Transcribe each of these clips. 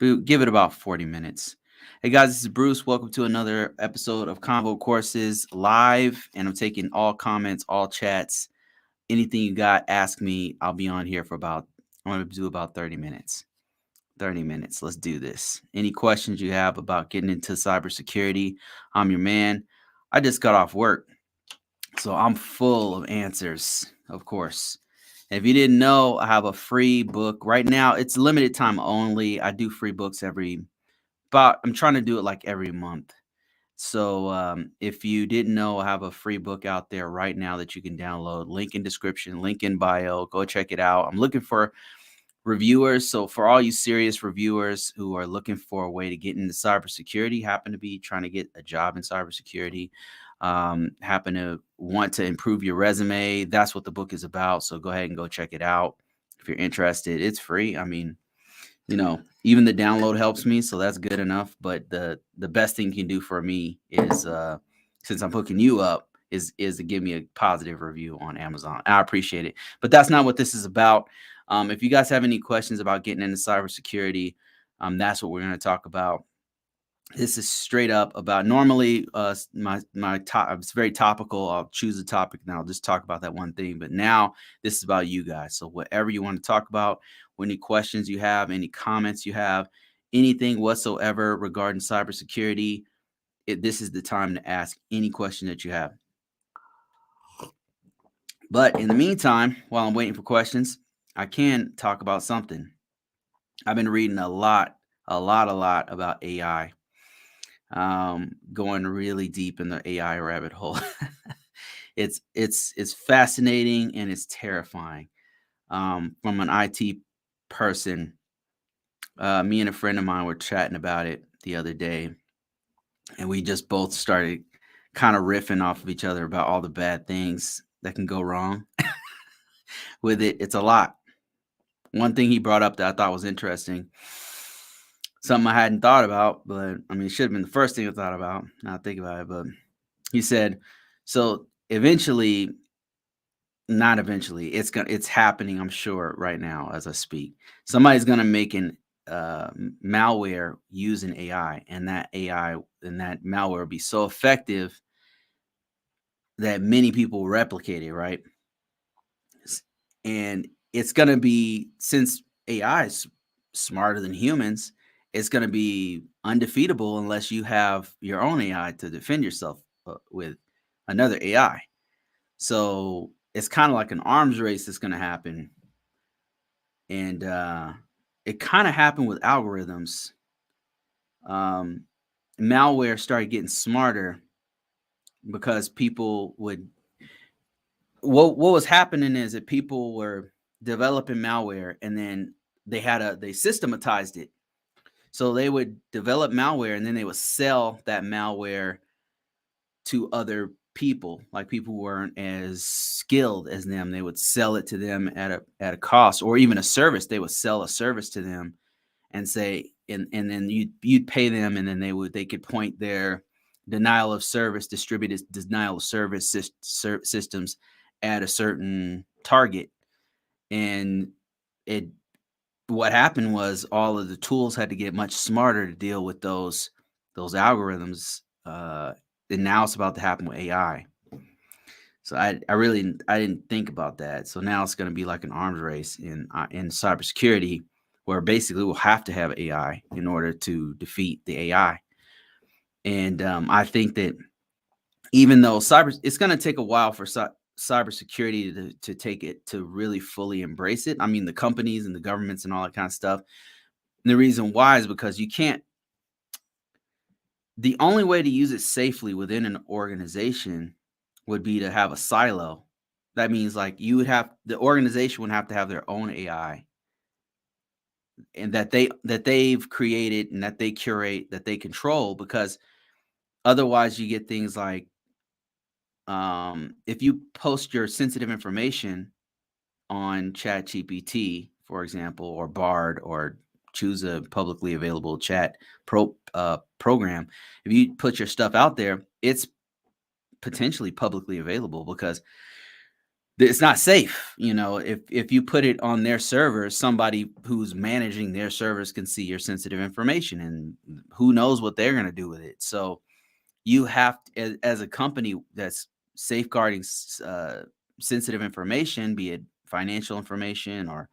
give it about 40 minutes. Hey guys, this is Bruce. Welcome to another episode of Convocourses live. And I'm taking all comments, all chats, anything you got, ask me. I'll be on here for I'm going to do about 30 minutes. 30 minutes. Let's do this. Any questions you have about getting into cybersecurity? I'm your man. I just got off work, so I'm full of answers, of course. If you didn't know, I have a free book right now. It's limited time only. I do free books I'm trying to do it like every month. So if you didn't know, I have a free book out there right now that you can download. Link in description, link in bio. Go check it out. I'm looking for reviewers. So for all you serious reviewers who are looking for a way to get into cybersecurity, happen to be trying to get a job in cybersecurity, happen to want to improve your resume, that's what the book is about. So go ahead and go check it out if you're interested. It's free. I mean, even the download helps me, so that's good enough. But the best thing you can do for me is, since I'm hooking you up, is to give me a positive review on Amazon. I appreciate it. But that's not what this is about. If you guys have any questions about getting into cybersecurity, that's what we're going to talk about. This is straight up about normally my top. It's very topical. I'll choose a topic and I'll just talk about that one thing. But now this is about you guys. So whatever you want to talk about, any questions you have, any comments you have, anything whatsoever regarding cybersecurity, this is the time to ask any question that you have. But in the meantime, while I'm waiting for questions, I can talk about something. I've been reading a lot about AI. Going really deep in the AI rabbit hole. It's fascinating and it's terrifying. From an IT person, me and a friend of mine were chatting about it the other day, and we just both started kind of riffing off of each other about all the bad things that can go wrong with it. It's a lot. One thing he brought up that I thought was interesting, something I hadn't thought about, but I mean, it should have been the first thing I thought about. Now I think about it, but he said, so eventually, not eventually, it's happening, I'm sure, right now as I speak. Somebody's gonna make an malware using AI, and that malware will be so effective that many people will replicate it, right? And it's gonna be, since AI is smarter than humans, it's going to be undefeatable unless you have your own AI to defend yourself with another AI. So it's kind of like an arms race that's going to happen. And it kind of happened with algorithms. Malware started getting smarter because people would, what was happening is that people were developing malware, and then they systematized it. So they would develop malware, and then they would sell that malware to other people, like people who weren't as skilled as them. They would sell it to them at a cost, or even a service. They would sell a service to them and say, and then you'd pay them, and then they could point their distributed denial of service systems at a certain target. And what happened was all of the tools had to get much smarter to deal with those algorithms. And now it's about to happen with AI. So I didn't think about that. So now it's going to be like an arms race in cybersecurity, where basically we'll have to have AI in order to defeat the AI. And I think that even though it's going to take a while for cybersecurity to take it, to really fully embrace it. I mean, the companies and the governments and all that kind of stuff. And the reason why is because the only way to use it safely within an organization would be to have a silo. That means like the organization would have to have their own AI, and that they've created and that they curate, that they control, because otherwise you get things like, if you post your sensitive information on ChatGPT, for example, or Bard, or choose a publicly available chat program, if you put your stuff out there, it's potentially publicly available, because it's not safe. If you put it on their servers, somebody who's managing their servers can see your sensitive information, and who knows what they're going to do with it. So you have to, as a company that's safeguarding sensitive information, be it financial information or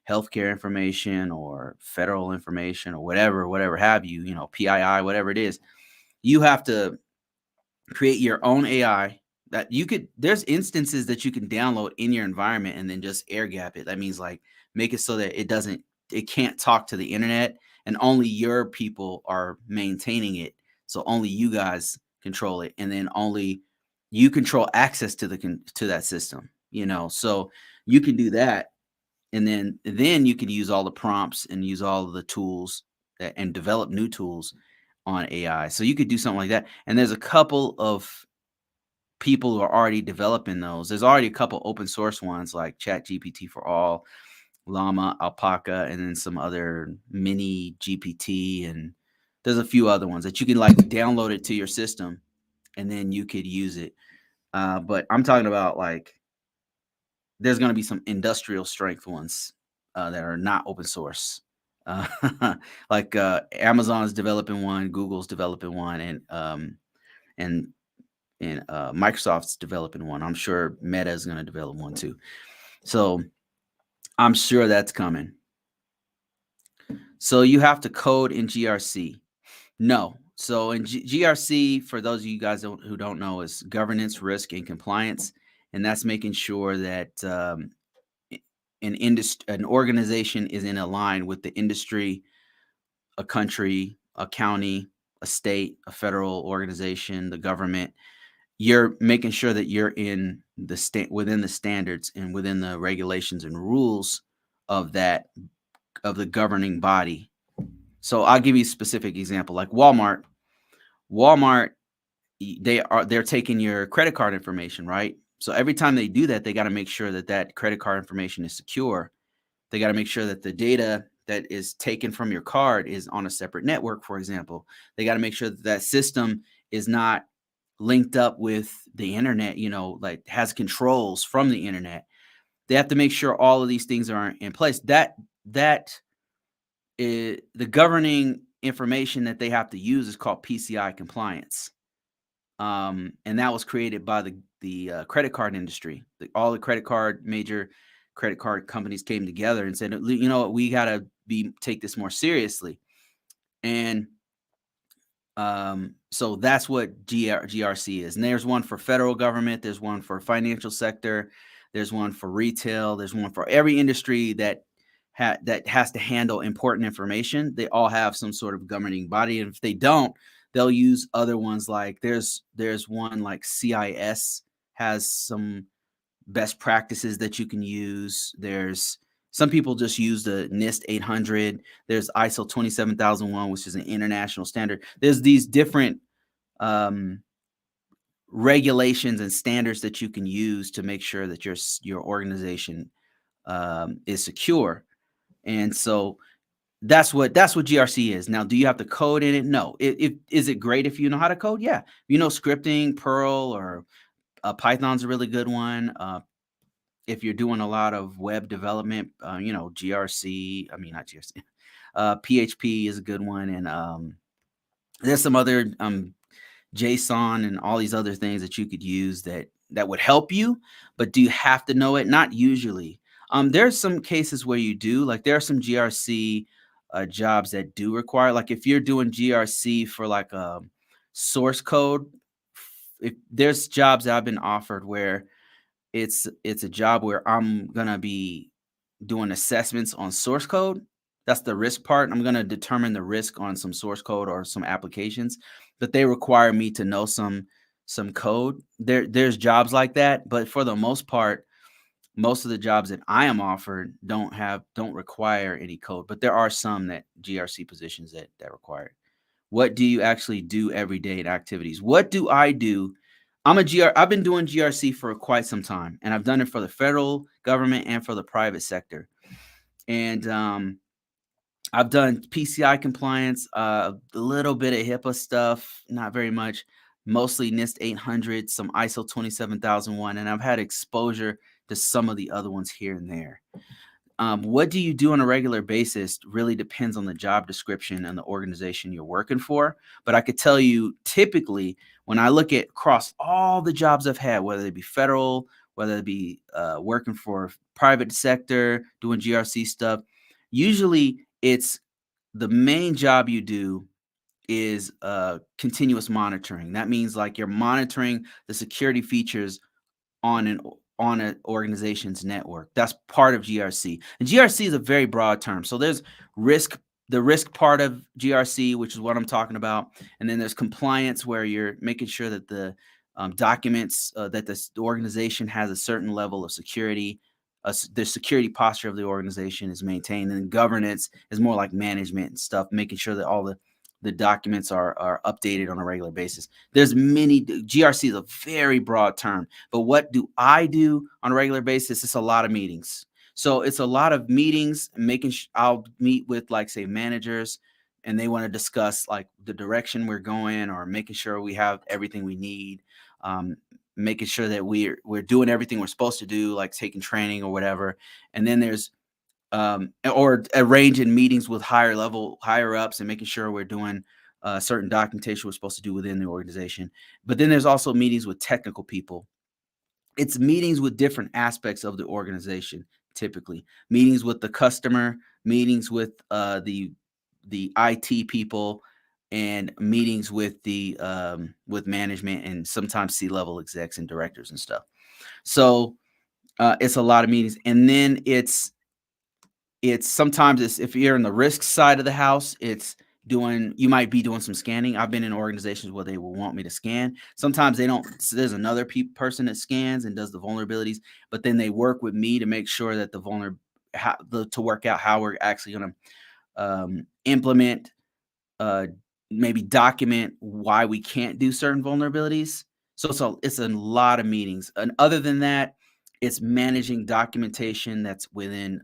healthcare information or federal information or whatever have you, PII, whatever it is, you have to create your own AI that there's instances that you can download in your environment and then just air gap it. That means like make it so that it can't talk to the internet, and only your people are maintaining it. So only you guys control it, and then only you control access to to that system, so you can do that. And then you can use all the prompts and use all of the tools and develop new tools on AI. So you could do something like that. And there's a couple of people who are already developing those. There's already a couple open source ones like ChatGPT for All, Llama, Alpaca, and then some other mini GPT. And there's a few other ones that you can like download it to your system and then you could use it. But I'm talking about like there's going to be some industrial strength ones that are not open source. Like Amazon's developing one, Google's developing one, and Microsoft's developing one. I'm sure Meta is going to develop one too. So I'm sure that's coming. So you have to code in GRC. No. So in GRC, for those of you guys who don't know, is governance, risk, and compliance. And that's making sure that an organization is in a line with the industry, a country, a county, a state, a federal organization, the government. You're making sure that you're in within the standards and within the regulations and rules of the governing body. So I'll give you a specific example, like Walmart. They're taking your credit card information, right? So every time they do that, they got to make sure that credit card information is secure. They got to make sure that the data that is taken from your card is on a separate network, for example. They got to make sure that system is not linked up with the internet, like has controls from the internet. They have to make sure all of these things are in place. That is the governing information that they have to use is called PCI compliance. And that was created by the credit card industry. All the major credit card companies came together and said, we got to take this more seriously. And so that's what GRC is. And there's one for federal government. There's one for financial sector. There's one for retail. There's one for every industry that has to handle important information. They all have some sort of governing body. And if they don't, they'll use other ones. Like there's one like CIS has some best practices that you can use. There's some people just use the NIST 800. There's ISO 27001, which is an international standard. There's these different regulations and standards that you can use to make sure that your organization is secure. And so that's what GRC is. Now, do you have to code in it? No. Is it great if you know how to code? Yeah. Scripting, Perl or Python's a really good one. If you're doing a lot of web development, GRC, I mean, not GRC, PHP is a good one. And there's some other JSON and all these other things that you could use that would help you. But do you have to know it? Not usually. There's some cases where you do. Like there are some GRC jobs that do require, like if you're doing GRC for like a source code, if there's jobs that I've been offered where it's a job where I'm going to be doing assessments on source code. That's the risk part. I'm going to determine the risk on some source code or some applications, but they require me to know some code. There's jobs like that, but for the most part, most of the jobs that I am offered don't require any code, but there are some GRC positions that require it. What do you actually do every day in activities? What do I do? I've been doing GRC for quite some time, and I've done it for the federal government and for the private sector. And I've done PCI compliance, a little bit of HIPAA stuff, not very much, mostly NIST 800, some ISO 27001, and I've had exposure to some of the other ones here and there. What do you do on a regular basis really depends on the job description and the organization you're working for. But I could tell you, typically, when I look at across all the jobs I've had, whether it be federal, whether it be working for private sector, doing GRC stuff, usually it's the main job you do is continuous monitoring. That means like you're monitoring the security features on an organization's network. That's part of GRC. And GRC is a very broad term. So there's risk, the risk part of GRC, which is what I'm talking about. And then there's compliance, where you're making sure that the documents that the organization has a certain level of security. The security posture of the organization is maintained. And governance is more like management and stuff, making sure that all the documents are updated on a regular basis. There's many. GRC is a very broad term, but what do I do on a regular basis? It's a lot of meetings. So it's a lot of meetings, making I'll meet with, like, say, managers, and they want to discuss like the direction we're going, or making sure we have everything we need, making sure that we're doing everything we're supposed to do, like taking training or whatever. And then there's or arranging meetings with higher ups, and making sure we're doing certain documentation we're supposed to do within the organization. But then there's also meetings with technical people. It's meetings with different aspects of the organization, typically meetings with the customer, meetings with the IT people, and meetings with the with management, and sometimes C-level execs and directors and stuff. So it's a lot of meetings. And then it's sometimes, it's, if you're in the risk side of the house, you might be doing some scanning. I've been in organizations where they will want me to scan. Sometimes they don't. So there's another person that scans and does the vulnerabilities, but then they work with me to make sure that to work out how we're actually going to implement, maybe document why we can't do certain vulnerabilities. So it's a lot of meetings. And other than that, it's managing documentation that's within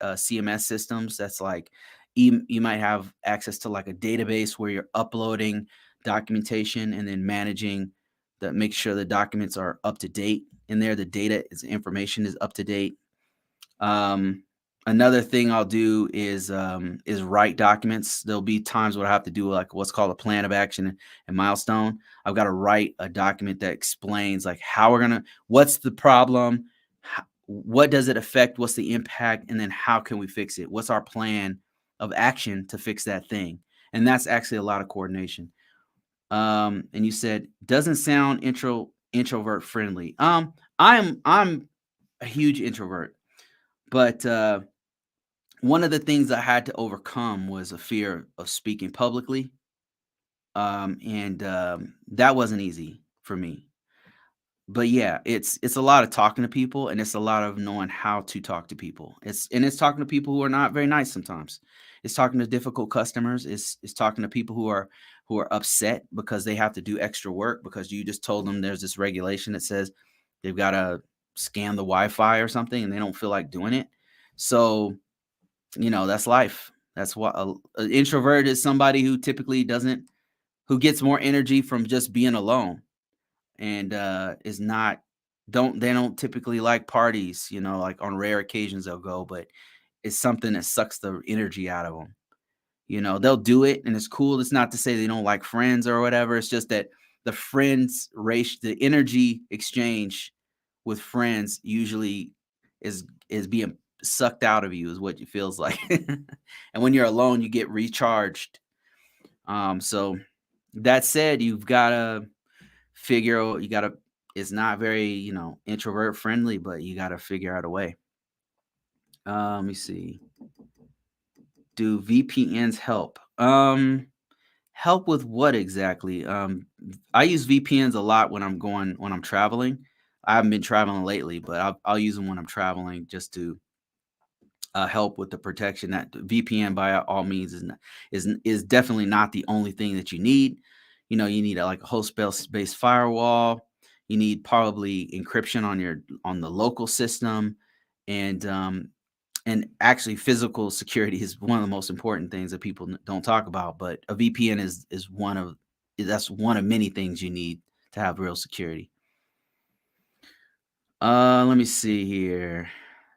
CMS systems. That's like, you might have access to like a database where you're uploading documentation, and then managing that, make sure the documents are up to date in there. The information is up to date. Another thing I'll do is write documents. There'll be times where I have to do like what's called a plan of action and milestone. I've got to write a document that explains like what's the problem, what does it affect, what's the impact, and then how can we fix it? What's our plan of action to fix that thing? And that's actually a lot of coordination. And you said doesn't sound introvert friendly. I'm a huge introvert, but one of the things I had to overcome was a fear of speaking publicly. And that wasn't easy for me. But yeah, it's a lot of talking to people, and it's a lot of knowing how to talk to people. It's talking to people who are not very nice sometimes. It's talking to difficult customers. It's talking to people who are upset because they have to do extra work because you just told them there's this regulation that says they've got to scan the Wi-Fi or something, and they don't feel like doing it. So that's life. That's what an introvert is, somebody who typically who gets more energy from just being alone, and is not they don't typically like parties. Like on rare occasions they'll go, but it's something that sucks the energy out of them. They'll do it and it's cool. It's not to say they don't like friends or whatever. It's just that the energy exchange with friends usually is being sucked out of you, is what it feels like. And when you're alone, you get recharged. So that said, you've got to it's not very, introvert friendly, but you got to figure out a way. Let me see. Do VPNs help? Help with what exactly? I use VPNs a lot when I'm traveling. I haven't been traveling lately, but I'll use them when I'm traveling, just to help with the protection. That VPN, by all means, is definitely not the only thing that you need. You need like a host-based firewall. You need probably encryption on the local system, and actually physical security is one of the most important things that people don't talk about. But a VPN is one of many things you need to have real security. Let me see here.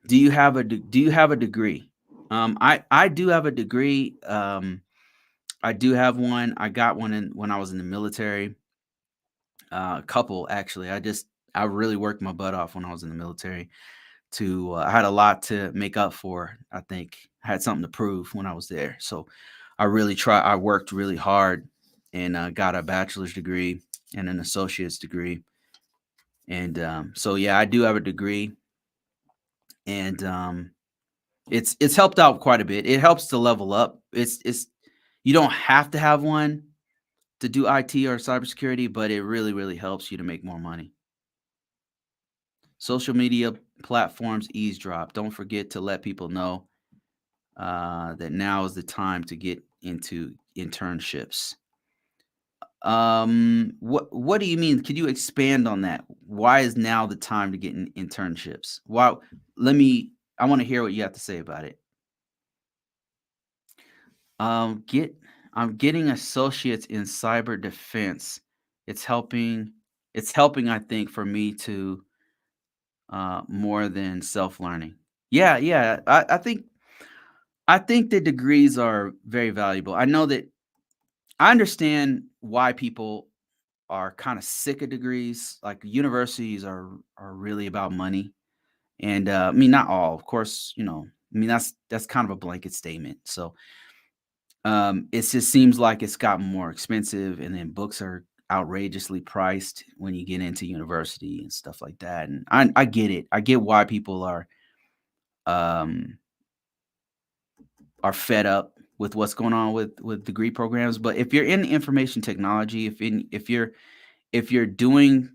Do you have a degree? I do have a degree. I do have one. I got one when I was in the military. A couple actually. I really worked my butt off when I was in the military. I had a lot to make up for. I think I had something to prove when I was there. So I worked really hard and got a bachelor's degree and an associate's degree. And so yeah, I do have a degree, and it's helped out quite a bit. It helps to level up. It's You don't have to have one to do IT or cybersecurity, but it really, really helps you to make more money. Social media platforms eavesdrop. Don't forget to let people know that now is the time to get into internships. What do you mean? Could you expand on that? Why is now the time to get in internships? Why? I want to hear what you have to say about it. Get I'm getting associates in cyber defense. It's helping. It's helping, I think, for me to more than self learning. Yeah, yeah. I think the degrees are very valuable. I understand why people are kind of sick of degrees. Like universities are really about money, and I mean not all, of course. I mean that's kind of a blanket statement. So it just seems like it's gotten more expensive, and then books are outrageously priced when you get into university and stuff like that. And I get it. I get why people um are fed up with what's going on with degree programs. But if you're in information technology, if you're doing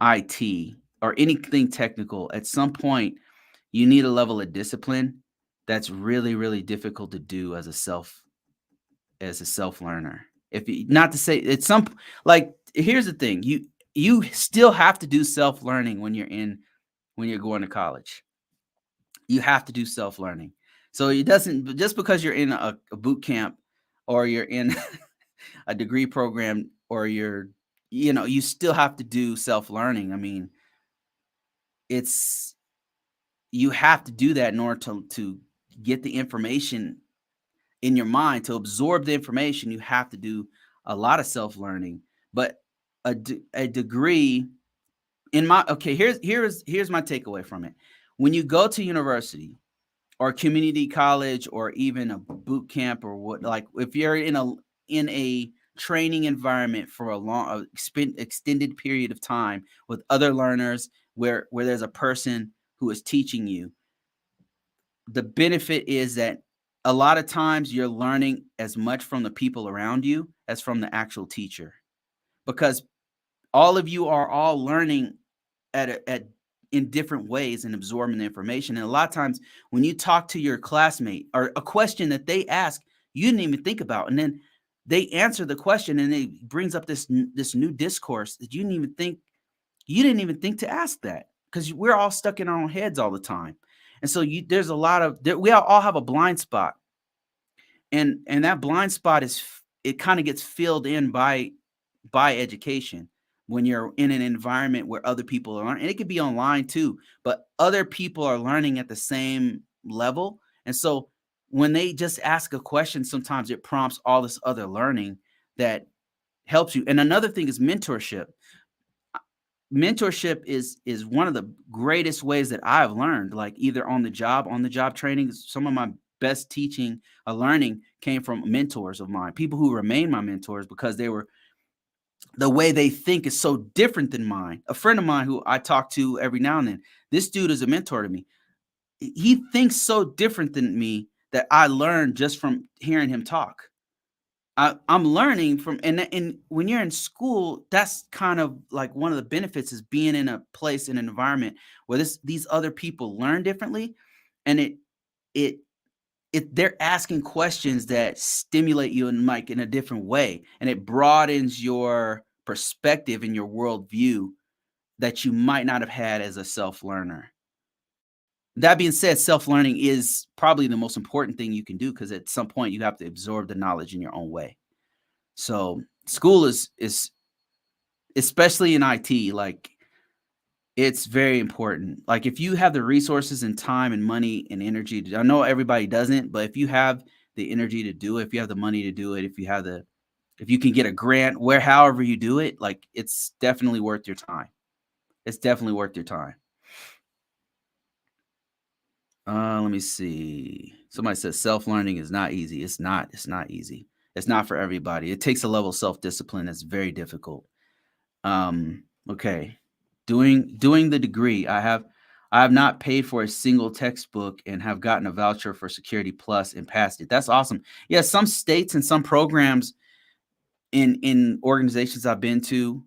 IT or anything technical, at some point you need a level of discipline that's really, really difficult to do as a self learner. If you, not to say it's some like here's the thing, you still have to do self learning when you're going to college. You have to do self learning. So it doesn't just because you're in a boot camp or you're in a degree program or you still have to do self learning. I mean, it's you have to do that in order to get the information in your mind. To absorb the information, you have to do a lot of self learning. But a degree in my okay, here's my takeaway from it. When you go to university or community college or even a boot camp or what, like if you're in a training environment for a extended period of time with other learners where there's a person who is teaching you, the benefit is that a lot of times you're learning as much from the people around you as from the actual teacher, because all of you are all learning at in different ways and absorbing the information. And a lot of times when you talk to your classmate or a question that they ask, you didn't even think about, and then they answer the question and it brings up this new discourse that you didn't even think to ask that, because we're all stuck in our own heads all the time. And so there's a lot of we all have a blind spot, and that blind spot it kind of gets filled in by education when you're in an environment where other people are learning. And it could be online too, but other people are learning at the same level. And so when they just ask a question, sometimes it prompts all this other learning that helps you. And another thing is mentorship. Mentorship is one of the greatest ways that I've learned, like either on the job training. Some of my best teaching or learning came from mentors of mine, people who remain my mentors because the way they think is so different than mine. A friend of mine who I talk to every now and then, this dude is a mentor to me. He thinks so different than me that I learned just from hearing him talk. I'm learning from, and when you're in school, that's kind of like one of the benefits is being in a place, in an environment where these other people learn differently, and it they're asking questions that stimulate you in a different way, and it broadens your perspective and your worldview that you might not have had as a self learner. That being said, self learning is probably the most important thing you can do, because at some point you have to absorb the knowledge in your own way. So school is especially in IT, like It's very important. Like if you have the resources and time and money and energy I know everybody doesn't, but if you have the energy to do it, if you have the money to do it, if you can get a grant where however you do it, like it's definitely worth your time. It's definitely worth your time. Let me see. Somebody says self-learning is not easy. It's not. It's not easy. It's not for everybody. It takes a level of self-discipline that's very difficult. Okay. Doing the degree. I have not paid for a single textbook and have gotten a voucher for Security Plus and passed it. That's awesome. Yeah, some states and some programs in organizations I've been to,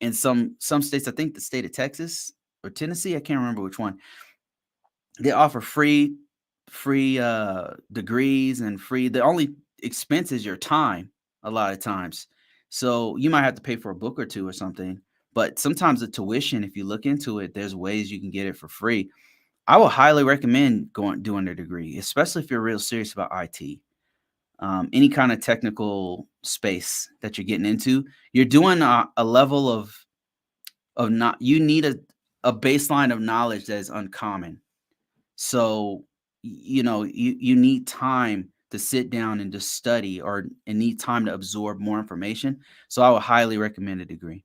in some states, I think the state of Texas or Tennessee, I can't remember which one. They offer free degrees and free the only expense is your time a lot of times. So you might have to pay for a book or two or something, but sometimes the tuition, if you look into it, there's ways you can get it for free. I would highly recommend doing a degree, especially if you're real serious about IT. Any kind of technical space that you're getting into, you're doing a level of not you need a baseline of knowledge that is uncommon. So, you need time to sit down and to study and need time to absorb more information. So I would highly recommend a degree.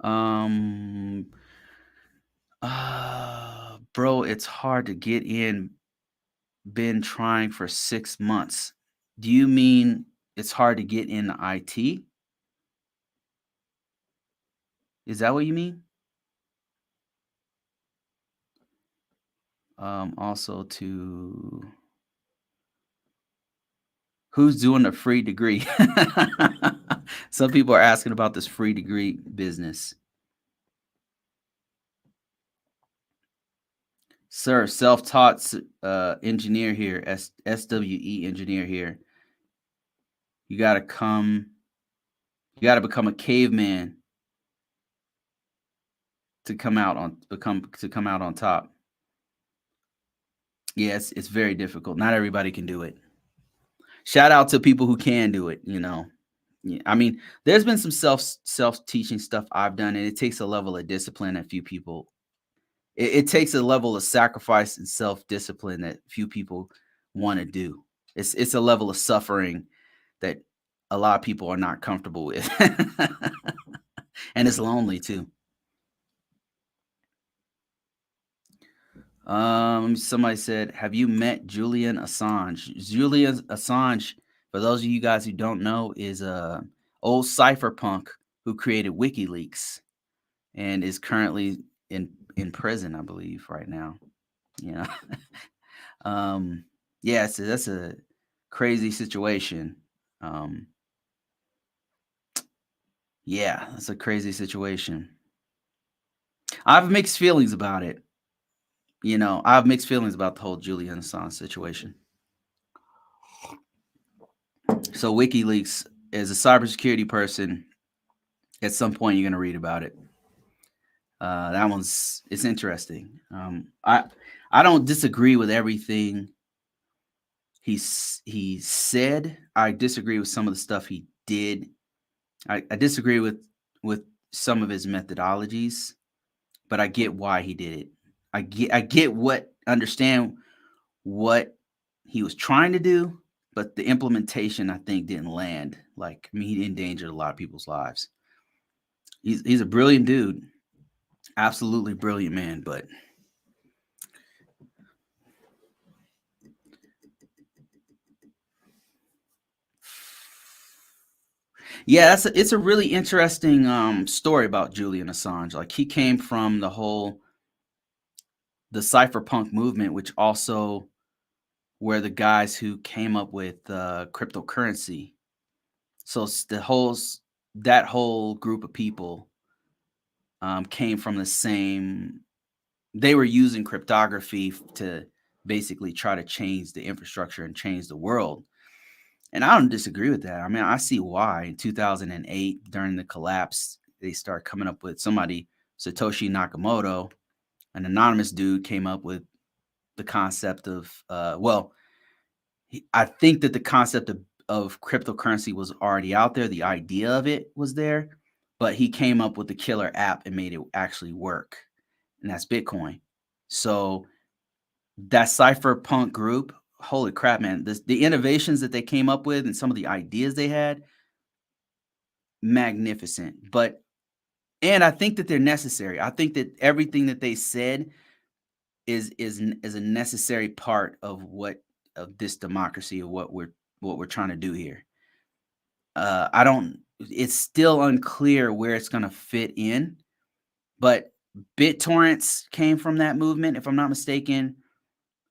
Um, bro, it's hard to get in. Been trying for 6 months. Do you mean it's hard to get in IT? Is that what you mean? Also to who's doing a free degree? Some people are asking about this free degree business. Sir, self-taught engineer here, SWE engineer here. You got to become a caveman to come out on top. Yes, it's very difficult. Not everybody can do it. Shout out to people who can do it, Yeah, I mean, there's been some self-teaching stuff I've done, and it takes a level of discipline that few people it takes a level of sacrifice and self-discipline that few people want to do. It's a level of suffering that a lot of people are not comfortable with. And it's lonely too. Somebody said, "Have you met Julian Assange?" Julian Assange, for those of you guys who don't know, is a old cypherpunk who created WikiLeaks and is currently in prison, I believe, right now. Yeah. Yeah, so that's a crazy situation. Um, yeah, that's a crazy situation. I have mixed feelings about it. I have mixed feelings about the whole Julian Assange situation. So WikiLeaks, as a cybersecurity person, at some point you're gonna read about it. It's interesting. I don't disagree with everything he said. I disagree with some of the stuff he did. I disagree with some of his methodologies, but I get why he did it. Understand what he was trying to do, but the implementation I think didn't land. Like, I mean, he endangered a lot of people's lives. He's a brilliant dude, absolutely brilliant man, but yeah, it's a really interesting story about Julian Assange. Like he came from the cypherpunk movement, which also were the guys who came up with cryptocurrency. So that whole group of people came from the same. They were using cryptography to basically try to change the infrastructure and change the world. And I don't disagree with that. I mean, I see why. In 2008, during the collapse, they start coming up with Satoshi Nakamoto, an anonymous dude, came up with the concept of, I think that the concept of cryptocurrency was already out there. The idea of it was there, but he came up with the killer app and made it actually work, and that's Bitcoin. So that cypherpunk group, holy crap, man! The innovations that they came up with and some of the ideas they had, magnificent. And I think that they're necessary. I think that everything that they said is a necessary part of this democracy, of what we're trying to do here. I don't. It's still unclear where it's going to fit in, but BitTorrents came from that movement, if I'm not mistaken.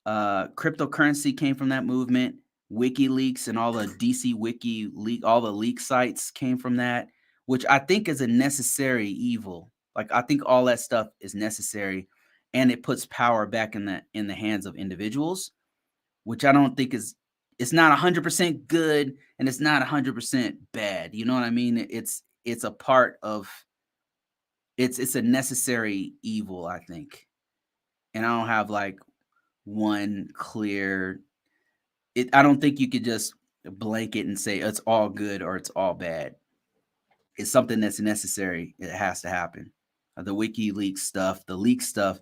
Cryptocurrency came from that movement. WikiLeaks and all the DC Wiki leak, all the leak sites came from that, which I think is a necessary evil. Like, I think all that stuff is necessary, and it puts power back in the hands of individuals, which I don't think is. It's not 100% good, and it's not 100% bad. You know what I mean? It's a part of. It's a necessary evil, I think, and I don't have like one clear. I don't think you could just blanket and say it's all good or it's all bad. It's something that's necessary. It has to happen. The WikiLeaks stuff, the leak stuff,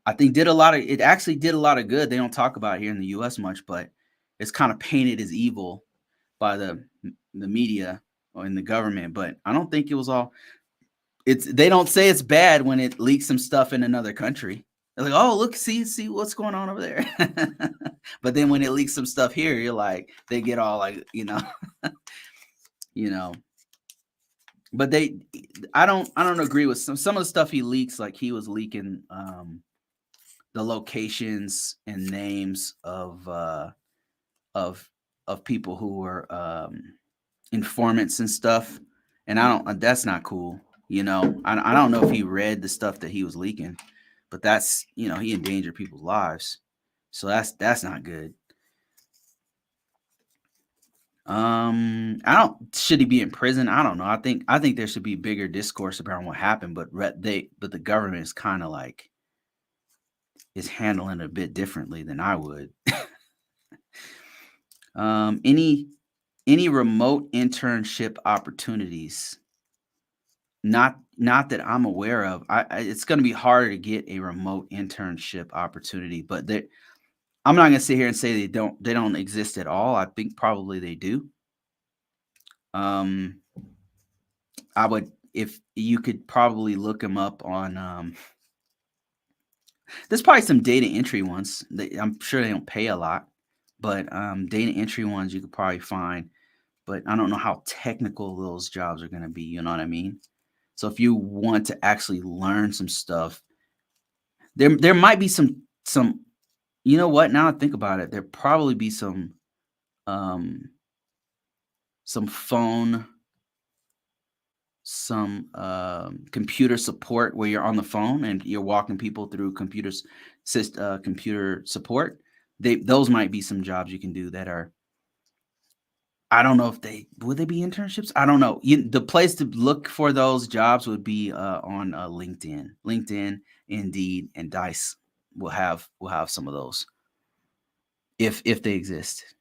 I think it actually did a lot of good. They don't talk about it here in the US much, but it's kind of painted as evil by the media or in the government. But I don't think it was all. They don't say it's bad when it leaks some stuff in another country. They're like, oh, look, see what's going on over there. But then when it leaks some stuff here, you're like, they get all like, you know. But I don't agree with some of the stuff he leaks. Like, he was leaking the locations and names of people who were informants and stuff. And that's not cool. I don't know if he read the stuff that he was leaking, but that's, he endangered people's lives. So that's not good. Should he be in prison? I don't know. I think there should be bigger discourse around what happened, but the government is kind of like is handling it a bit differently than I would. Any remote internship opportunities? Not that I'm aware of. It's going to be harder to get a remote internship opportunity, but I'm not going to sit here and say they don't exist at all. I think probably they do. I would, if you could probably look them up on. There's probably some data entry ones. I'm sure they don't pay a lot, but data entry ones you could probably find. But I don't know how technical those jobs are going to be. You know what I mean? So if you want to actually learn some stuff, there might be some. You know what? Now I think about it, there'd probably be some phone, some computer support where you're on the phone and you're walking people through computer support. Those might be some jobs you can do that are. I don't know if would they be internships. I don't know. The place to look for those jobs would be on LinkedIn. LinkedIn, Indeed, and Dice will have some of those if they exist.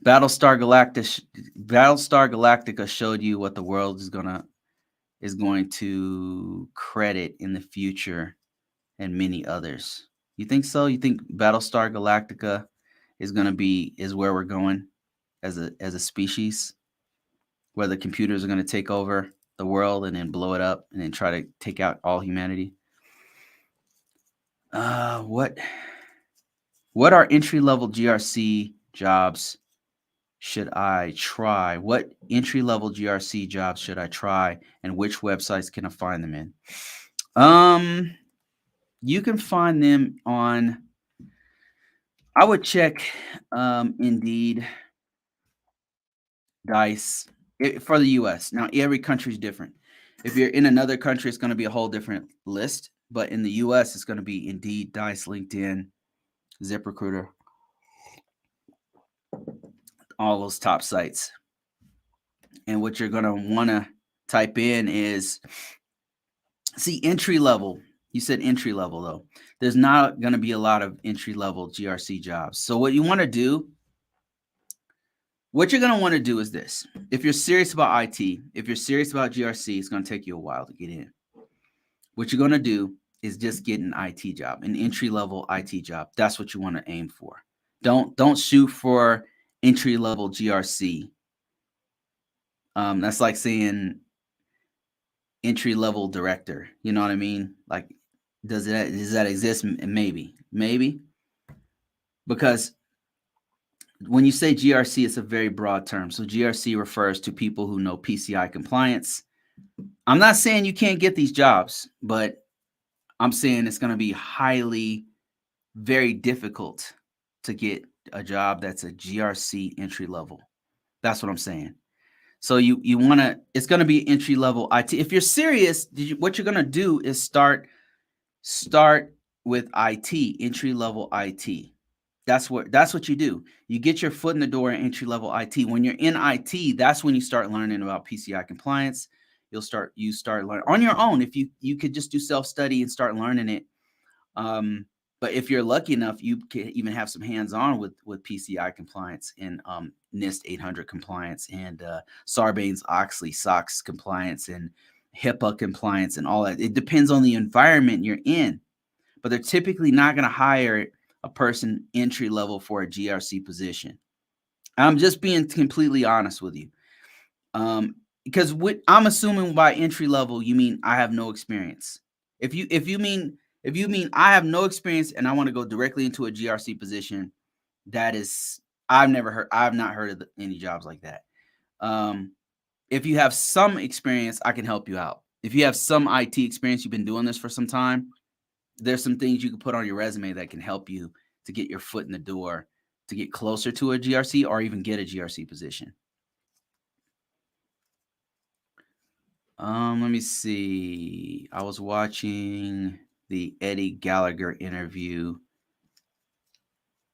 Battlestar Galactica showed you what the world is going to credit in the future, and many others. You think so? You think Battlestar Galactica is where we're going as a species, where the computers are going to take over the world and then blow it up and then try to take out all humanity? What are entry-level GRC jobs should I try? What entry-level GRC jobs should I try, and which websites can I find them in? You can find them on. I would check Indeed, Dice for the U.S. Now, every country is different. If you're in another country, it's going to be a whole different list. But in the U.S., it's going to be Indeed, Dice, LinkedIn, ZipRecruiter, all those top sites. And what you're going to want to type in is, entry level. You said entry level, though. There's not going to be a lot of entry level GRC jobs. So what you want to do What you're going to want to do is this. If you're serious about IT, if you're serious about GRC, it's going to take you a while to get in. What you're going to do is just get an IT job, an entry-level IT job. That's what you want to aim for. Don't shoot for entry-level GRC. That's like saying entry-level director. You know what I mean? Like, does that exist? Maybe. Because when you say GRC, it's a very broad term. So GRC refers to people who know PCI compliance. I'm not saying you can't get these jobs, but I'm saying it's going to be very difficult to get a job that's a GRC entry level. That's what I'm saying. So you want to, it's going to be entry level IT. If you're serious, what you're going to do is start with IT, entry level IT. That's what you do. You get your foot in the door in entry level IT. When you're in IT, that's when you start learning about PCI compliance. You start learning on your own. If you could just do self-study and start learning it. But if you're lucky enough, you can even have some hands-on with PCI compliance and NIST 800 compliance and Sarbanes-Oxley SOX compliance and HIPAA compliance and all that. It depends on the environment you're in, but they're typically not going to hire a person entry level for a GRC position. I'm just being completely honest with you. Because I'm assuming by entry level, you mean I have no experience. If you mean I have no experience and I want to go directly into a GRC position, that is, I've not heard of any jobs like that. If you have some experience, I can help you out. If you have some IT experience, you've been doing this for some time, there's some things you can put on your resume that can help you to get your foot in the door, to get closer to a GRC or even get a GRC position. Let me see. I was watching the Eddie Gallagher interview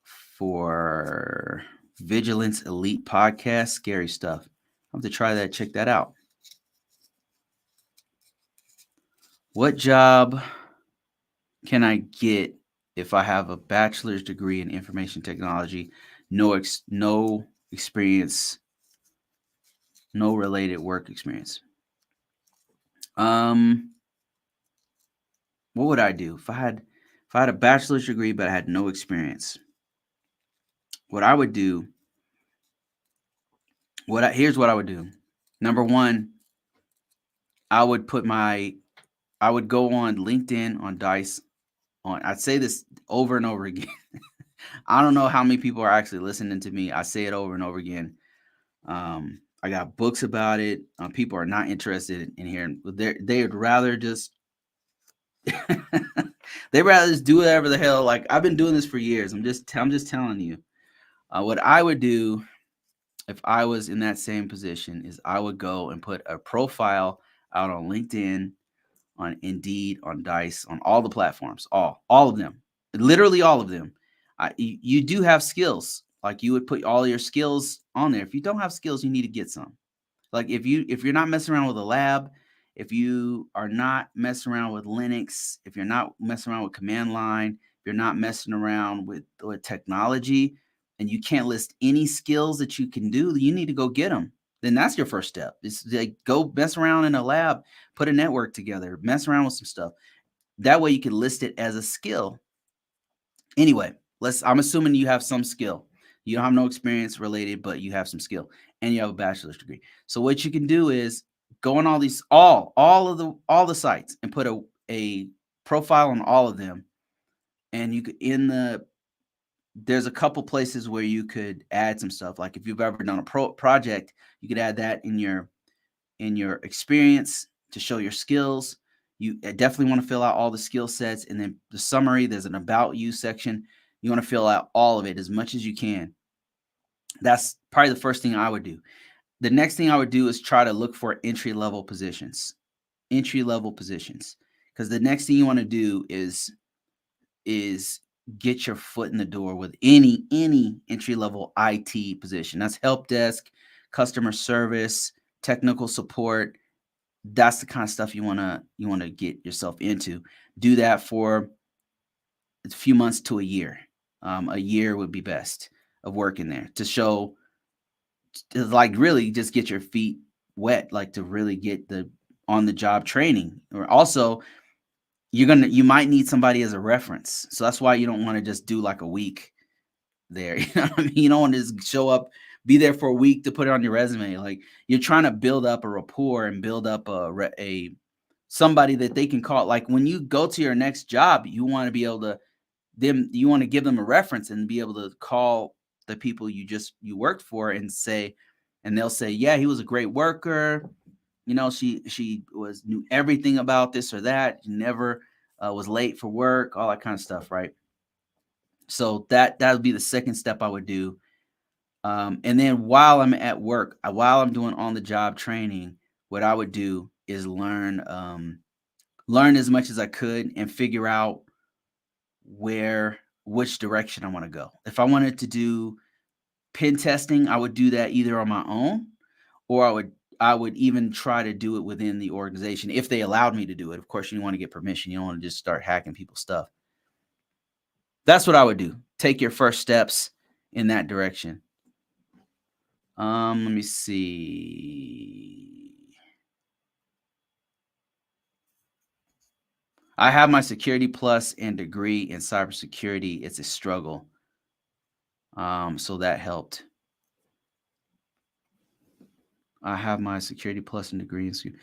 for Vigilance Elite podcast. Scary stuff. I'll have to try that. Check that out. What job can I get if I have a bachelor's degree in information technology, no experience, no related work experience? What would I do if I had a bachelor's degree but I had no experience? What I would do, here's what I would do. Number one, I would go on LinkedIn, on Dice, I'd say this over and over again. I don't know how many people are actually listening to me. I say it over and over again. I got books about it. People are not interested in hearing. They would rather just they'd rather just do whatever the hell. Like, I've been doing this for years. I'm just telling you. What I would do if I was in that same position is I would go and put a profile out on LinkedIn, on Indeed, on Dice, on all the platforms, all of them, literally all of them. You do have skills. Like, you would put all your skills on there. If you don't have skills, you need to get some. Like, if you're not messing around with a lab, if you are not messing around with Linux, if you're not messing around with command line, if you're not messing around with technology, and you can't list any skills that you can do, you need to go get them. Then that's your first step. It's like, go mess around in a lab, put a network together, mess around with some stuff. That way you can list it as a skill. Anyway, I'm assuming you have some skill. You don't have no experience related, but you have some skill and you have a bachelor's degree. So what you can do is go on all the sites and put a profile on all of them. And you could, there's a couple places where you could add some stuff. Like, if you've ever done a project, you could add that in your experience to show your skills. You definitely want to fill out all the skill sets, and then the summary, there's an about you section. You want to fill out all of it as much as you can. That's probably the first thing I would do. The next thing I would do is try to look for entry-level positions. Because the next thing you want to do is get your foot in the door with any entry-level IT position. That's help desk, customer service, technical support. That's the kind of stuff you want to get yourself into. Do that for a few months to a year. A year would be best of working there to show to like really just get your feet wet, like to really get the on the job training. Or also you might need somebody as a reference. So that's why you don't want to just do like a week there. You know what I mean? You don't want to just show up, be there for a week to put it on your resume. Like you're trying to build up a rapport and build up a somebody that they can call. Like when you go to your next job, you want to be able to you want to give them a reference and be able to call the people you worked for and say, and they'll say, yeah, he was a great worker. You know, she knew everything about this or that. Never was late for work, all that kind of stuff, right? So that would be the second step I would do. And then while I'm at work, while I'm doing on the job training, what I would do is learn as much as I could and figure out which direction I want to go. If I wanted to do pen testing, I would do that either on my own, or I would even try to do it within the organization if they allowed me to do it. Of course, you want to get permission. You don't want to just start hacking people's stuff. That's what I would do. Take your first steps in that direction. Let me see. I have my Security Plus and degree in cybersecurity. It's a struggle. So that helped. I have my Security Plus and degree in security.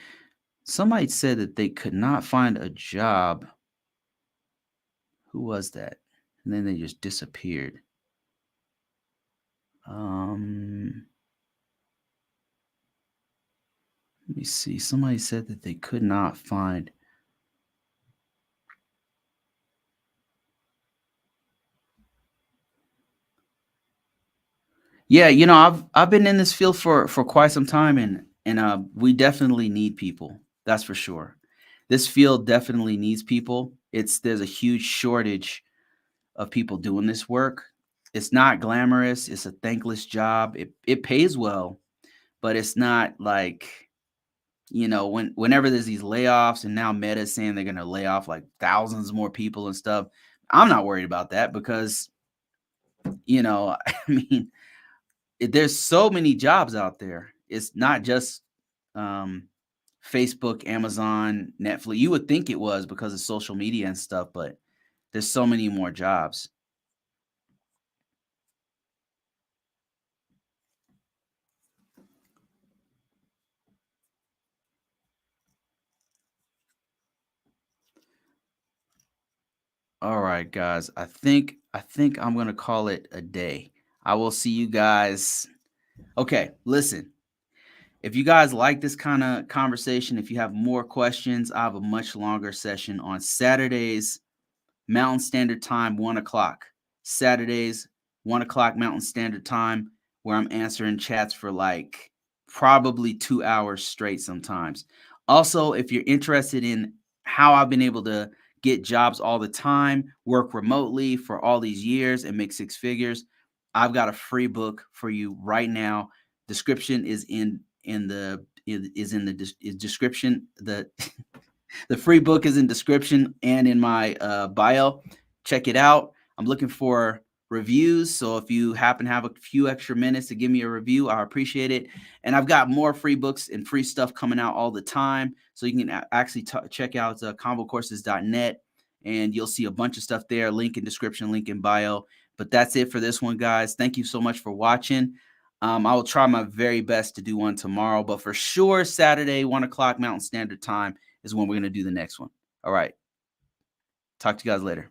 Somebody said that they could not find a job. Who was that? And then they just disappeared. Let me see. Somebody said that they could not find. Yeah, you know, I've been in this field for quite some time, and we definitely need people. That's for sure. This field definitely needs people. There's a huge shortage of people doing this work. It's not glamorous. It's a thankless job. It pays well, but it's not like, you know, whenever there's these layoffs and now Meta's saying they're going to lay off like thousands more people and stuff. I'm not worried about that because, you know, I mean, there's so many jobs out there. It's not just Facebook, Amazon, Netflix. You would think it was because of social media and stuff, but there's so many more jobs. All right, guys. I think I'm gonna call it a day. I will see you guys. Okay, listen. If you guys like this kind of conversation, if you have more questions, I have a much longer session on Saturdays, Mountain Standard Time, 1 o'clock. Saturdays, 1 o'clock Mountain Standard Time, where I'm answering chats for like probably 2 hours straight sometimes. Also, if you're interested in how I've been able to get jobs all the time, work remotely for all these years, and make six figures, I've got a free book for you right now. Description is in the description. The free book is in description and in my bio. Check it out. I'm looking for reviews. So if you happen to have a few extra minutes to give me a review, I appreciate it. And I've got more free books and free stuff coming out all the time. So you can actually check out convocourses.net and you'll see a bunch of stuff there. Link in description, link in bio. But that's it for this one, guys. Thank you so much for watching. I will try my very best to do one tomorrow, but for sure, Saturday, 1 o'clock Mountain Standard Time is when we're going to do the next one. All right. Talk to you guys later.